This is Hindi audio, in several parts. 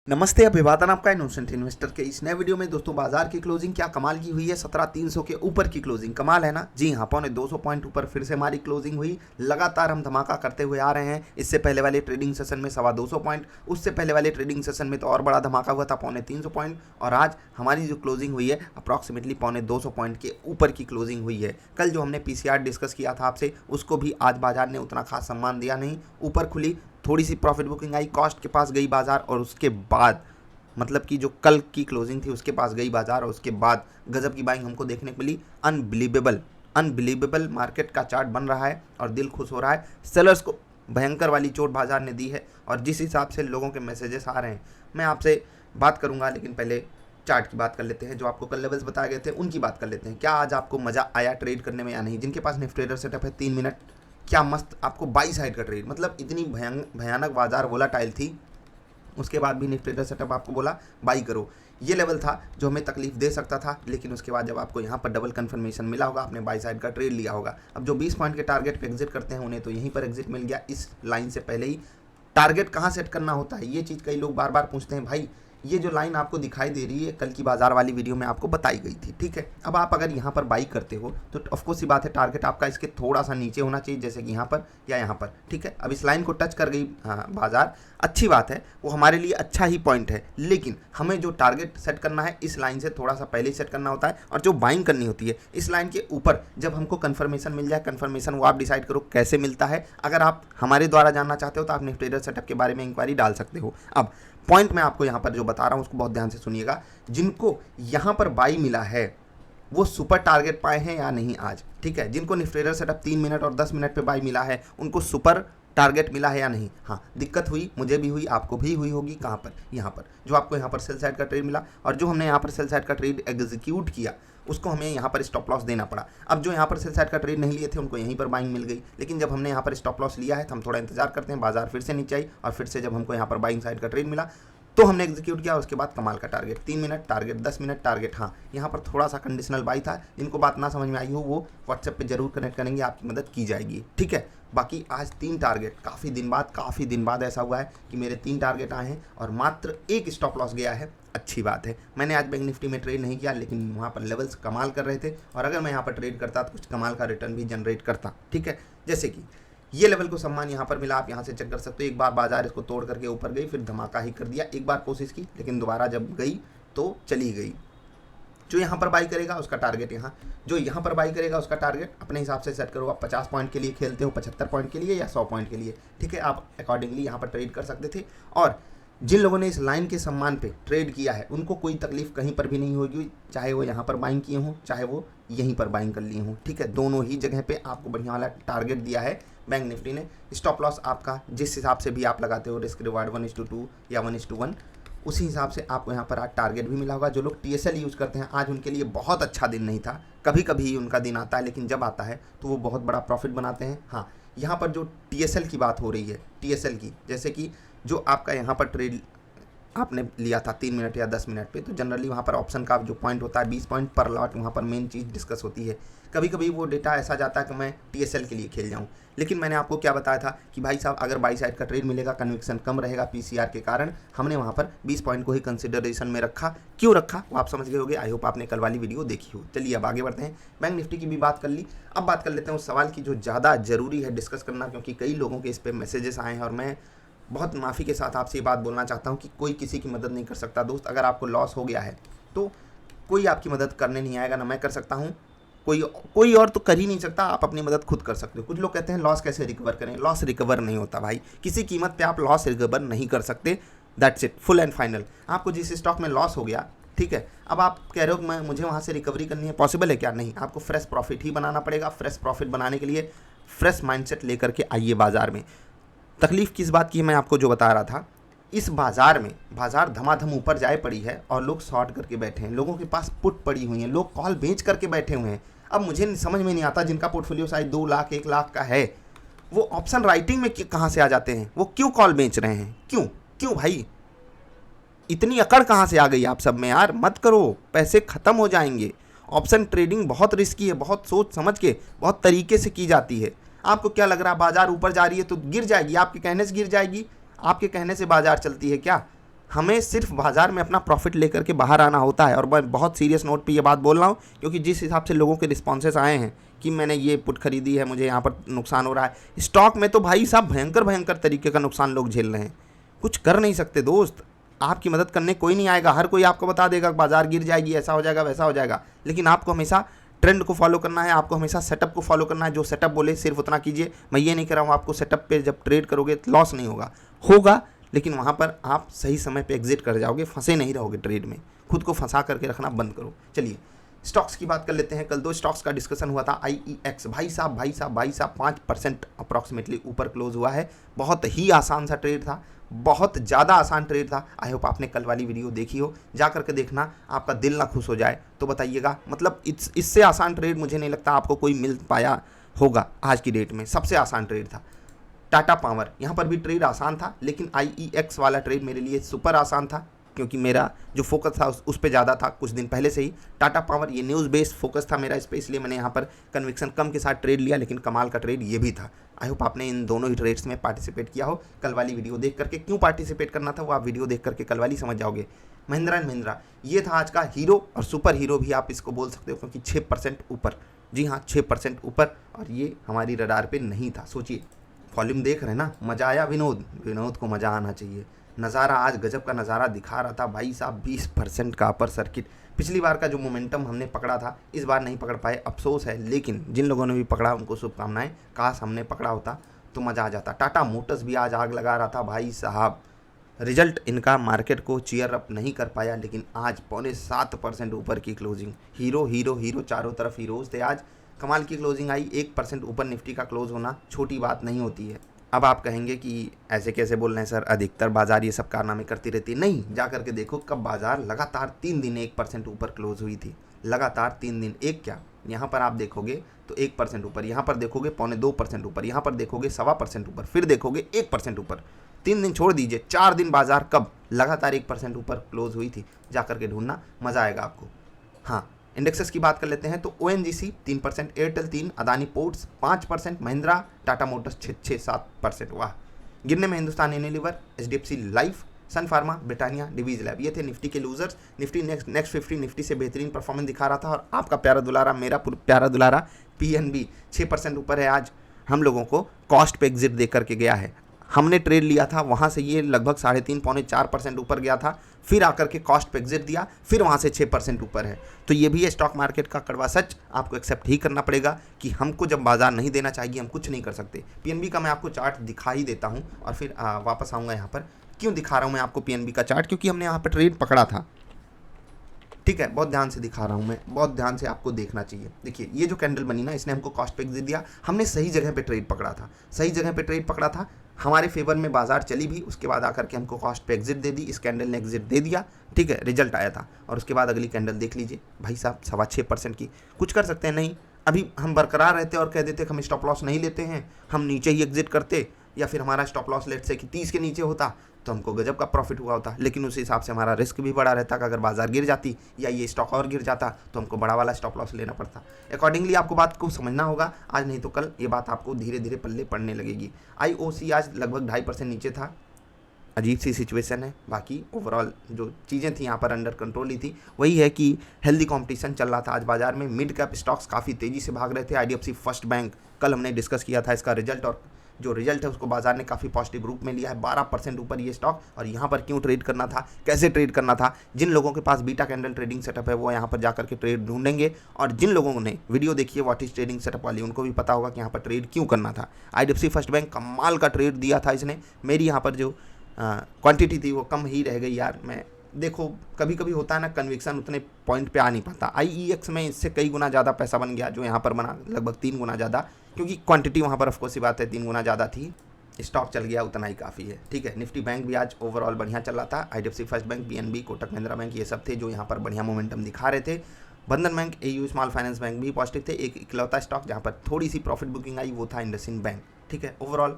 नमस्ते, अभिवादन आपका इनोसेंट इन्वेस्टर के इस नए वीडियो में। दोस्तों, बाजार की क्लोजिंग क्या कमाल की हुई है। 17,300 के ऊपर की क्लोजिंग कमाल है ना जी हाँ। 250 पॉइंट ऊपर फिर से हमारी क्लोजिंग हुई। लगातार हम धमाका करते हुए आ रहे हैं। इससे पहले वाले ट्रेडिंग सेशन में 250 पॉइंट, उससे पहले वाले ट्रेडिंग सेशन में तो और बड़ा धमाका हुआ था 350 पॉइंट। और आज हमारी जो क्लोजिंग हुई है अप्रॉक्सीमेटली 250 पॉइंट के ऊपर की क्लोजिंग हुई है। कल जो हमने पीसीआर डिस्कस किया था आपसे, उसको भी आज बाजार ने उतना खास सम्मान दिया नहीं। ऊपर खुली, थोड़ी सी प्रॉफिट बुकिंग आई, कॉस्ट के पास गई बाजार, और उसके बाद मतलब कि जो कल की क्लोजिंग थी उसके पास गई बाजार, और उसके बाद गजब की बाइंग हमको देखने को मिली। अनबिलीवेबल मार्केट का चार्ट बन रहा है और दिल खुश हो रहा है। सेलर्स को भयंकर वाली चोट बाजार ने दी है, और जिस हिसाब से लोगों के मैसेजेस आ रहे हैं मैं आपसे बात करूंगा, लेकिन पहले चार्ट की बात कर लेते हैं। जो आपको कल लेवल्स बताए गए थे उनकी बात कर लेते हैं। क्या आज आपको मज़ा आया ट्रेड करने में या नहीं? जिनके पास निफ्टी ट्रेडर सेटअप है 3 मिनट, क्या मस्त आपको बाई साइड का ट्रेड, मतलब इतनी भयानक बाजार वोलाटाइल थी, उसके बाद भी निफ्टी ट्रेडर सेटअप आपको बोला बाई करो। ये लेवल था जो हमें तकलीफ दे सकता था, लेकिन उसके बाद जब आपको यहाँ पर डबल कंफर्मेशन मिला होगा, आपने बाई साइड का ट्रेड लिया होगा। अब जो 20 पॉइंट के टारगेट पे एग्जिट करते हैं उन्हें तो यहीं पर एग्जिट मिल गया। इस लाइन से पहले ही टारगेट कहाँ सेट करना होता है, ये चीज़ कई लोग बार बार पूछते हैं। भाई, ये जो लाइन आपको दिखाई दे रही है कल की बाजार वाली वीडियो में आपको बताई गई थी, ठीक है। अब आप अगर यहाँ पर बाई करते हो तो ऑफकोर्स ही बात है, टारगेट आपका इसके थोड़ा सा नीचे होना चाहिए, जैसे कि यहाँ पर या यहाँ पर, ठीक है। अब इस लाइन को टच कर गई बाजार, अच्छी बात है, वो हमारे लिए अच्छा ही पॉइंट है। लेकिन हमें जो टारगेट सेट करना है इस लाइन से थोड़ा सा पहले ही सेट करना होता है, और जो बाइंग करनी होती है इस लाइन के ऊपर जब हमको कन्फर्मेशन मिल जाए, कन्फर्मेशन वो आप डिसाइड करो कैसे मिलता है। अगर आप हमारे द्वारा जानना चाहते हो तो आप निफ्टी ट्रेडर सेटअप के बारे में इंक्वायरी डाल सकते हो। अब पॉइंट मैं आपको यहाँ पर जो बता रहा हूँ उसको बहुत ध्यान से सुनिएगा। जिनको यहाँ पर बाई मिला है वो सुपर टारगेट पाए हैं या नहीं आज, ठीक है। जिनको निफ्टी ट्रेडर सेटअप 3 मिनट और 10 मिनट पे बाई मिला है उनको सुपर टारगेट मिला है या नहीं? हाँ, दिक्कत हुई, मुझे भी हुई, आपको भी हुई होगी। कहाँ पर? यहाँ पर। जो आपको यहाँ पर सेल साइड का ट्रेड मिला, और जो हमने यहाँ पर सेल साइड का ट्रेड एग्जीक्यूट किया उसको हमें यहाँ पर स्टॉप लॉस देना पड़ा। अब जो यहाँ पर सेल साइड का ट्रेड नहीं लिए थे उनको यहीं पर बाइंग मिल गई, लेकिन जब हमने यहाँ पर स्टॉप लॉस लिया है तो हम थोड़ा इंतजार करते हैं, बाजार फिर से नीचे आई, और फिर से जब हमको यहाँ पर बाइंग साइड का ट्रेड मिला तो हमने एग्जीक्यूट किया। उसके बाद कमाल का target 3 minute, target 10 minute, target. हाँ, यहाँ पर थोड़ा सा कंडीशनल बाई था। जिनको बात ना समझ में आई हो वो व्हाट्सएप पे जरूर कनेक्ट करेंगे, आपकी मदद की जाएगी, ठीक है। बाकी आज 3 टारगेट, काफ़ी दिन बाद ऐसा हुआ है कि मेरे 3 टारगेट आए हैं और मात्र 1 स्टॉप लॉस गया है। अच्छी बात है। मैंने आज बैंक निफ्टी में ट्रेड नहीं किया, लेकिन वहाँ पर लेवल्स कमाल कर रहे थे, और अगर मैं यहाँ पर ट्रेड करता तो कुछ कमाल का रिटर्न भी जनरेट करता, ठीक है। जैसे कि ये लेवल को सम्मान यहाँ पर मिला, आप यहाँ से चेक कर सकते हो। एक बार बाजार इसको तोड़ करके ऊपर गई, फिर धमाका ही कर दिया। एक बार कोशिश की, लेकिन दोबारा जब गई तो चली गई। जो यहाँ पर बाई करेगा उसका टारगेट यहाँ, जो यहाँ पर बाई करेगा उसका टारगेट अपने हिसाब से सेट करो। आप 50 पॉइंट के लिए खेलते हो, 75 पॉइंट के लिए या 100 पॉइंट के लिए, ठीक है। आप अकॉर्डिंगली यहाँ पर ट्रेड कर सकते थे। और जिन लोगों ने इस लाइन के सम्मान पे ट्रेड किया है उनको कोई तकलीफ कहीं पर भी नहीं होगी, चाहे वो यहाँ पर बाइंग किए हों चाहे वो यहीं पर बाइंग कर लिए हों, ठीक है। दोनों ही जगह पे आपको बढ़िया वाला टारगेट दिया है बैंक निफ्टी ने। स्टॉप लॉस आपका जिस हिसाब से भी आप लगाते हो, रिस्क रिवार्ड 1:2 या 1:1, उसी हिसाब से आपको यहाँ पर आज टारगेट भी मिला होगा। जो लोग टीएसएल यूज़ करते हैं आज उनके लिए बहुत अच्छा दिन नहीं था। कभी कभी उनका दिन आता है, लेकिन जब आता है तो वो बहुत बड़ा प्रॉफिट बनाते हैं। हाँ, यहाँ पर जो टीएसएल की बात हो रही है, टीएसएल की, जैसे कि जो आपका यहाँ पर ट्रेड आपने लिया था 3 मिनट या 10 मिनट पे, तो जनरली वहाँ पर ऑप्शन का जो पॉइंट होता है 20 पॉइंट पर लॉट, वहाँ पर मेन चीज़ डिस्कस होती है। कभी कभी वो डेटा ऐसा जाता है कि मैं टीएसएल के लिए खेल जाऊँ, लेकिन मैंने आपको क्या बताया था कि भाई साहब अगर बाई साइड का ट्रेड मिलेगा, कन्विक्शन कम रहेगा पीसीआर के कारण, हमने वहाँ पर 20 पॉइंट को ही कंसिडरेशन में रखा। क्यों रखा वो आप समझ गए होगे। आई होप आपने कल वाली वीडियो देखी हो। चलिए अब आगे बढ़ते हैं। बैंक निफ्टी की भी बात कर ली, अब बात कर लेते हैं उस सवाल की जो ज़्यादा ज़रूरी है डिस्कस करना, क्योंकि कई लोगों के इस पर मैसेजेस आए हैं, और मैं बहुत माफ़ी के साथ आपसे ये बात बोलना चाहता हूँ कि कोई किसी की मदद नहीं कर सकता। दोस्त, अगर आपको लॉस हो गया है तो कोई आपकी मदद करने नहीं आएगा, ना मैं कर सकता हूँ, कोई और तो कर ही नहीं सकता। आप अपनी मदद खुद कर सकते हो। कुछ लोग कहते हैं लॉस कैसे रिकवर करें, लॉस रिकवर नहीं होता भाई, किसी कीमत पे आप लॉस रिकवर नहीं कर सकते। That's it, full and final. आपको जिस स्टॉक में लॉस हो गया, ठीक है, अब आप कह रहे हो कि मुझे वहाँ से रिकवरी करनी है, पॉसिबल है क्या? नहीं, आपको फ्रेश प्रॉफिट ही बनाना पड़ेगा। फ्रेश प्रॉफिट बनाने के लिए फ्रेश माइंडसेट लेकर के आइए बाजार में। तकलीफ़ किस बात की है मैं आपको जो बता रहा था, इस बाज़ार में बाज़ार धमाधम ऊपर जाए पड़ी है और लोग शॉर्ट करके बैठे हैं, लोगों के पास पुट पड़ी हुई हैं, लोग कॉल बेच करके बैठे हुए हैं। अब मुझे समझ में नहीं आता, जिनका पोर्टफोलियो शायद 2 लाख 1 लाख का है, वो ऑप्शन राइटिंग में कहाँ से आ जाते हैं? वो क्यों कॉल बेच रहे हैं? क्यों क्यों भाई, इतनी अकड़ कहाँ से आ गई आप सब में यार? मत करो, पैसे ख़त्म हो जाएंगे। ऑप्शन ट्रेडिंग बहुत रिस्की है, बहुत सोच समझ के, बहुत तरीके से की जाती है। आपको क्या लग रहा है बाजार ऊपर जा रही है तो गिर जाएगी? आपके कहने से गिर जाएगी? आपके कहने से बाजार चलती है क्या? हमें सिर्फ बाजार में अपना प्रॉफिट लेकर के बाहर आना होता है। और मैं बहुत सीरियस नोट पे ये बात बोल रहा हूँ, क्योंकि जिस हिसाब से लोगों के रिस्पॉन्सेस आए हैं कि मैंने ये पुट खरीदी है, मुझे यहाँ पर नुकसान हो रहा है। स्टॉक में तो भाई साहब भयंकर भयंकर तरीके का नुकसान लोग झेल रहे हैं, कुछ कर नहीं सकते दोस्त। आपकी मदद करने कोई नहीं आएगा, हर कोई आपको बता देगा बाजार गिर जाएगी, ऐसा हो जाएगा, वैसा हो जाएगा। लेकिन आपको हमेशा ट्रेंड को फॉलो करना है, आपको हमेशा सेटअप को फॉलो करना है। जो सेटअप बोले सिर्फ उतना कीजिए। मैं ये नहीं कह रहा हूँ आपको सेटअप पे जब ट्रेड करोगे लॉस नहीं होगा, लेकिन वहाँ पर आप सही समय पे एग्जिट कर जाओगे, फंसे नहीं रहोगे ट्रेड में। खुद को फंसा करके रखना बंद करो। चलिए स्टॉक्स की बात कर लेते हैं। कल 2 स्टॉक्स का डिस्कशन हुआ था। IEX भाई साहब 5% अप्रॉक्सीमेटली ऊपर क्लोज हुआ है। बहुत ही आसान सा ट्रेड था, बहुत ज़्यादा आसान ट्रेड था। आई होप आपने कल वाली वीडियो देखी हो, जा करके देखना, आपका दिल ना खुश हो जाए तो बताइएगा। मतलब इससे आसान ट्रेड मुझे नहीं लगता आपको कोई मिल पाया होगा आज की डेट में। सबसे आसान ट्रेड था। टाटा पावर, यहाँ पर भी ट्रेड आसान था, लेकिन IEX वाला ट्रेड मेरे लिए सुपर आसान था, क्योंकि मेरा जो फोकस था उस पर ज़्यादा था कुछ दिन पहले से ही। टाटा पावर ये न्यूज़ बेस्ड फोकस था मेरा इस पर, इसलिए मैंने यहाँ पर कन्विक्शन कम के साथ ट्रेड लिया, लेकिन कमाल का ट्रेड ये भी था। आई होप आपने इन दोनों ही ट्रेड्स में पार्टिसिपेट किया हो। कल वाली वीडियो देख करके क्यों पार्टिसिपेट करना था वो आप वीडियो देख करके कल वाली समझ जाओगे। महिंद्रा एंड महिंद्रा ये था आज का हीरो और सुपर हीरो भी आप इसको बोल सकते हो, क्योंकि 6% ऊपर, जी हाँ 6% ऊपर, और ये हमारी रडार पे नहीं था। सोचिए वॉल्यूम देख रहे हैं ना, मज़ा आया। विनोद को मज़ा आना चाहिए। नज़ारा आज गजब का नज़ारा दिखा रहा था भाई साहब, 20% का अपर सर्किट। पिछली बार का जो मोमेंटम हमने पकड़ा था इस बार नहीं पकड़ पाए, अफसोस है। लेकिन जिन लोगों ने भी पकड़ा उनको शुभकामनाएं, काश हमने पकड़ा होता तो मज़ा आ जाता। टाटा मोटर्स भी आज आग लगा रहा था भाई साहब। रिजल्ट इनका मार्केट को चीयर अप नहीं कर पाया, लेकिन आज 7.25% ऊपर की क्लोजिंग। हीरो हीरो हीरो, चारों तरफ हीरोज थे आज। कमाल की क्लोजिंग आई। 1% ऊपर निफ्टी का क्लोज होना छोटी बात नहीं होती है। अब आप कहेंगे कि ऐसे कैसे बोल रहे हैं सर, अधिकतर बाजार ये सब कारनामे करती रहती है। नहीं, जा करके देखो कब बाजार लगातार 3 दिन 1% ऊपर क्लोज हुई थी। लगातार 3 दिन, एक क्या, यहाँ पर आप देखोगे तो 1% ऊपर, यहाँ पर देखोगे 2.25% ऊपर, यहाँ पर देखोगे 1.25% ऊपर, फिर देखोगे 1% ऊपर। 3 दिन छोड़ दीजिए, 4 दिन बाजार कब लगातार 1% ऊपर क्लोज हुई थी, जा करके ढूंढना, मज़ा आएगा आपको। हाँ, इंडेक्सेस की बात कर लेते हैं तो ONGC 3%, Airtel 3%, Adani ports 5%, Mahindra, Tata Motors 6-7%। वाह। गिरने में हिंदुस्तान यूनिलीवर, HDFC लाइफ, सन फार्मा, ब्रिटानिया, डिवीज लैब, ये थे निफ्टी के लूजर्स। निफ्टी नेक्स्ट 50 निफ्टी से बेहतरीन परफॉर्मेंस दिखा रहा था। और आपका प्यारा दुलारा, मेरा प्यारा दुलारा PNB 6% ऊपर है आज। हम लोगों को कॉस्ट पे एग्जिट दे करके गया है। हमने ट्रेड लिया था, वहाँ से ये लगभग 3.5-4% ऊपर गया था, फिर आकर के कॉस्ट पे एग्जिट दिया, फिर वहाँ से 6% ऊपर है। तो ये भी है स्टॉक मार्केट का कड़वा सच, आपको एक्सेप्ट ही करना पड़ेगा कि हमको जब बाजार नहीं देना चाहिए हम कुछ नहीं कर सकते। PNB का मैं आपको चार्ट दिखा ही देता हूँ और फिर वापस आऊँगा यहाँ पर। क्यों दिखा रहा हूँ मैं आपको PNB का चार्ट, क्योंकि हमने यहाँ पर ट्रेड पकड़ा था। ठीक है, बहुत ध्यान से दिखा रहा हूँ मैं, बहुत ध्यान से आपको देखना चाहिए। देखिए ये जो कैंडल बनी ना, इसने हमको कॉस्ट पे एग्जिट दिया। हमने सही जगह पे ट्रेड पकड़ा था, सही जगह पे ट्रेड पकड़ा था, हमारे फेवर में बाजार चली भी, उसके बाद आकर के हमको कॉस्ट पे एग्जिट दे दी। इस कैंडल ने एग्जिट दे दिया, ठीक है, रिजल्ट आया था। और उसके बाद अगली कैंडल देख लीजिए भाई साहब, 6.25% की। कुछ कर सकते हैं नहीं, अभी हम बरकरार रहते और कह देते कि हम स्टॉप लॉस नहीं लेते हैं, हम नीचे ही एग्जिट करते, या फिर हमारा स्टॉप लॉस लेट से कि 30 के नीचे होता तो हमको गजब का प्रॉफिट हुआ होता। लेकिन उस हिसाब से हमारा रिस्क भी बड़ा रहता कि अगर बाजार गिर जाती या ये स्टॉक और गिर जाता तो हमको बड़ा वाला स्टॉप लॉस लेना पड़ता। अकॉर्डिंगली आपको बात को समझना होगा, आज नहीं तो कल ये बात आपको धीरे धीरे पल्ले पड़ने लगेगी। IOC आज लगभग 2.5% नीचे था, अजीब सी सिचुएशन है। बाकी ओवरऑल जो चीज़ें थी यहाँ पर अंडर कंट्रोल ही थी। वही है कि हेल्दी कंपटीशन चल रहा था आज बाजार में। मिड कैप स्टॉक्स काफ़ी तेज़ी से भाग रहे थे। IDFC फर्स्ट बैंक, कल हमने डिस्कस किया था इसका रिजल्ट, और जो रिजल्ट है उसको बाजार ने काफ़ी पॉजिटिव रूप में लिया है। 12% ऊपर ये स्टॉक। और यहाँ पर क्यों ट्रेड करना था, कैसे ट्रेड करना था, जिन लोगों के पास बीटा कैंडल ट्रेडिंग सेटअप है वो यहाँ पर जाकर के ट्रेड ढूंढेंगे, और जिन लोगों ने वीडियो देखी है व्हाट इज ट्रेडिंग सेटअप वाली, उनको भी पता होगा कि यहाँ पर ट्रेड क्यों करना था। IDFC फर्स्ट बैंक कमाल का ट्रेड दिया था इसने। मेरी यहाँ पर जो क्वांटिटी थी वो कम ही रह गई यार। मैं देखो कभी कभी होता है ना, कन्विक्शन उतने पॉइंट पे आ नहीं पाता। IEX में इससे कई गुना ज़्यादा पैसा बन गया जो यहाँ पर बना, लगभग 3 गुना ज़्यादा, क्योंकि क्वांटिटी वहाँ पर ऑफकोर्स ही बात है 3 गुना ज़्यादा थी। स्टॉक चल गया उतना ही काफ़ी है, ठीक है। निफ्टी बैंक भी आज ओवरऑल बढ़िया चल रहा था। IDFC first bank, PNB, Kotak Mahindra bank, ये सब थे जो यहाँ पर बढ़िया मोमेंटम दिखा रहे थे। बंधन bank, AU small finance bank भी पॉजिटिव थे। एक इकलौता स्टॉक जहाँ पर थोड़ी सी प्रॉफिट बुकिंग आई वो था इंडसइंड बैंक, ठीक है। ओवरऑल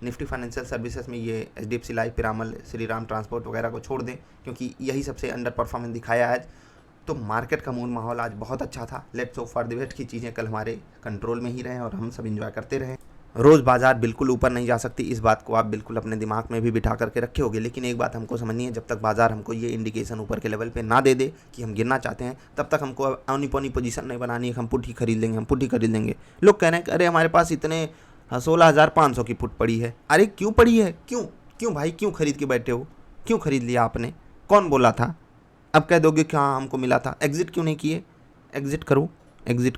निफ्टी फाइनेंशियल सर्विसेज में ये HDFC life, Piramal, Shriram transport वगैरह को छोड़ दें, क्योंकि यही सबसे अंडर परफॉर्मेंस दिखाया आज। तो मार्केट का मूड माहौल आज बहुत अच्छा था। Let's hope for the best की चीज़ें कल हमारे कंट्रोल में ही रहें और हम सब इंजॉय करते रहें। रोज़ बाज़ार बिल्कुल ऊपर नहीं जा सकती, इस बात को आप बिल्कुल अपने दिमाग में भी बिठा करके रखे होगे। लेकिन एक बात हमको समझनी है, जब तक बाज़ार हमको ये इंडिकेशन ऊपर के लेवल पे ना दे दे कि हम गिरना चाहते हैं, तब तक हमको औनी पौनी पोजीशन नहीं बनानी है कि हम पुट ही खरीद लेंगे, हम पुट ही खरीद लेंगे। लोग कह रहे हैं कि अरे हमारे पास इतने 16,500 की पुट पड़ी है। अरे क्यों पड़ी है? क्यों भाई, क्यों खरीद के बैठे हो? क्यों खरीद लिया आपने? कौन बोला था? अब कह दोगे कि हाँ हमको मिला था। एग्जिट क्यों नहीं किए? एग्जिट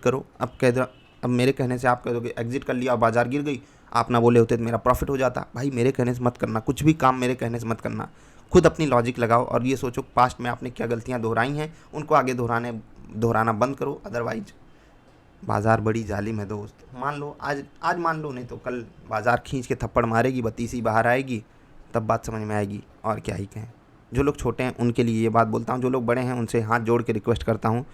करो। अब मेरे कहने से आप कह दोगे एग्जिट कर लिया और बाज़ार गिर गई, आप ना बोले होते तो मेरा प्रॉफिट हो जाता। भाई मेरे कहने से मत करना, कुछ भी काम मेरे कहने से मत करना। खुद अपनी लॉजिक लगाओ और ये सोचो पास्ट में आपने क्या गलतियाँ दोहराई हैं, उनको आगे दोहराना बंद करो। अदरवाइज बाज़ार बड़ी जालिम है दोस्त। मान लो आज मान लो, नहीं तो कल बाज़ार खींच के थप्पड़ मारेगी, बत्तीसी बाहर आएगी, तब बात समझ में आएगी। और क्या ही कहें। जो लोग छोटे हैं उनके लिए ये बात बोलता हूँ, जो लोग बड़े हैं उनसे हाथ जोड़ के रिक्वेस्ट करता हूँ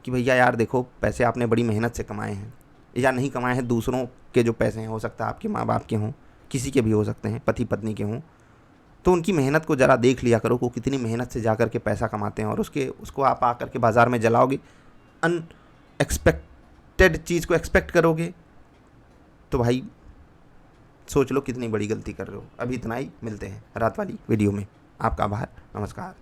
कि भैया यार देखो, पैसे आपने बड़ी मेहनत से कमाए हैं या नहीं कमाए हैं, दूसरों के जो पैसे हैं, हो सकता है आपके माँ बाप के हों, किसी के भी हो सकते हैं, पति पत्नी के हों, तो उनकी मेहनत को ज़रा देख लिया करो कि कितनी मेहनत से जा कर के पैसा कमाते हैं। और उसको आप आकर के बाज़ार में जलाओगे, अनएक्सपेक्टेड चीज़ को एक्सपेक्ट करोगे, तो भाई सोच लो कितनी बड़ी गलती कर रहे हो। अभी इतना ही, मिलते हैं रात वाली वीडियो में। आपका आभार, नमस्कार।